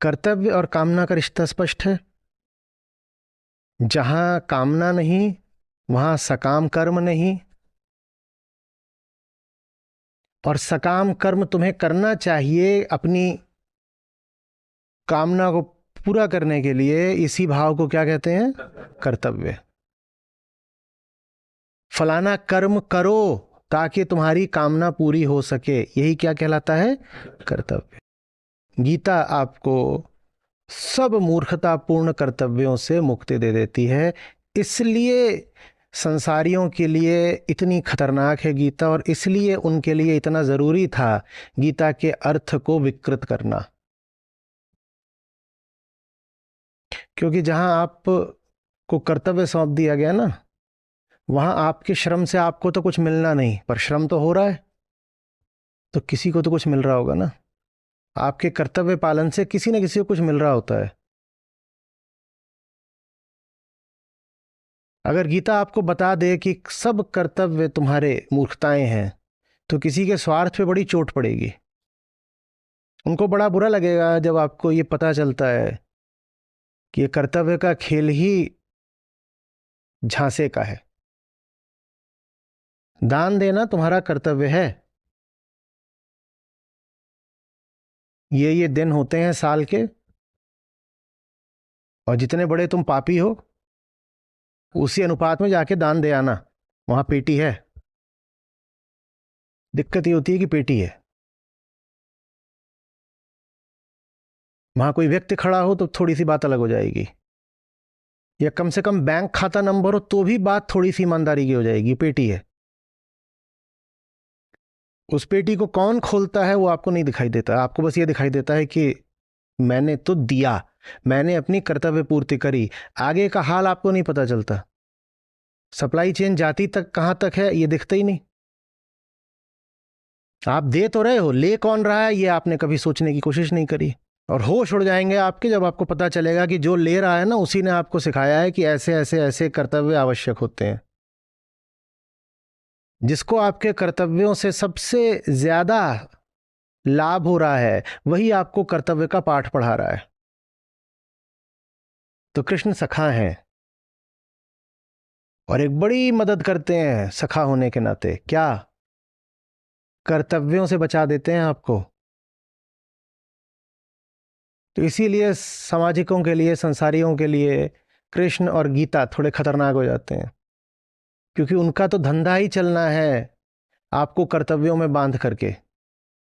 कर्तव्य और कामना का रिश्ता स्पष्ट है। जहां कामना नहीं वहां सकाम कर्म नहीं, और सकाम कर्म तुम्हें करना चाहिए अपनी कामना को पूरा करने के लिए। इसी भाव को क्या कहते हैं? कर्तव्य। फलाना कर्म करो ताकि तुम्हारी कामना पूरी हो सके, यही क्या कहलाता है? कर्तव्य। गीता आपको सब मूर्खतापूर्ण कर्तव्यों से मुक्ति दे देती है। इसलिए संसारियों के लिए इतनी खतरनाक है गीता, और इसलिए उनके लिए इतना जरूरी था गीता के अर्थ को विकृत करना। क्योंकि जहां आपको कर्तव्य सौंप दिया गया ना, वहां आपके श्रम से आपको तो कुछ मिलना नहीं, पर श्रम तो हो रहा है, तो किसी को तो कुछ मिल रहा होगा ना। आपके कर्तव्य पालन से किसी न किसी को कुछ मिल रहा होता है। अगर गीता आपको बता दे कि सब कर्तव्य तुम्हारे मूर्खताएं हैं, तो किसी के स्वार्थ पे बड़ी चोट पड़ेगी। उनको बड़ा बुरा लगेगा जब आपको ये पता चलता है कि ये कर्तव्य का खेल ही झांसे का है। दान देना तुम्हारा कर्तव्य है। ये दिन होते हैं साल के, और जितने बड़े तुम पापी हो उसी अनुपात में जाके दान दे आना। वहां पेटी है। दिक्कत ये होती है कि पेटी है, वहां कोई व्यक्ति खड़ा हो तो थोड़ी सी बात अलग हो जाएगी, या कम से कम बैंक खाता नंबर हो तो भी बात थोड़ी सी ईमानदारी की हो जाएगी। पेटी है, उस पेटी को कौन खोलता है वो आपको नहीं दिखाई देता। आपको बस ये दिखाई देता है कि मैंने तो दिया, मैंने अपनी कर्तव्य पूर्ति करी। आगे का हाल आपको नहीं पता चलता। सप्लाई चेन जाती तक कहां तक है ये दिखता ही नहीं। आप दे तो रहे हो, ले कौन रहा है ये आपने कभी सोचने की कोशिश नहीं करी। और होश उड़ जाएंगे आपके जब आपको पता चलेगा कि जो ले रहा है ना, उसी ने आपको सिखाया है कि ऐसे ऐसे ऐसे कर्तव्य आवश्यक होते हैं। जिसको आपके कर्तव्यों से सबसे ज्यादा लाभ हो रहा है वही आपको कर्तव्य का पाठ पढ़ा रहा है। तो कृष्ण सखा हैं और एक बड़ी मदद करते हैं सखा होने के नाते। क्या? कर्तव्यों से बचा देते हैं आपको। तो इसीलिए सामाजिकों के लिए, संसारियों के लिए कृष्ण और गीता थोड़े खतरनाक हो जाते हैं, क्योंकि उनका तो धंधा ही चलना है आपको कर्तव्यों में बांध करके।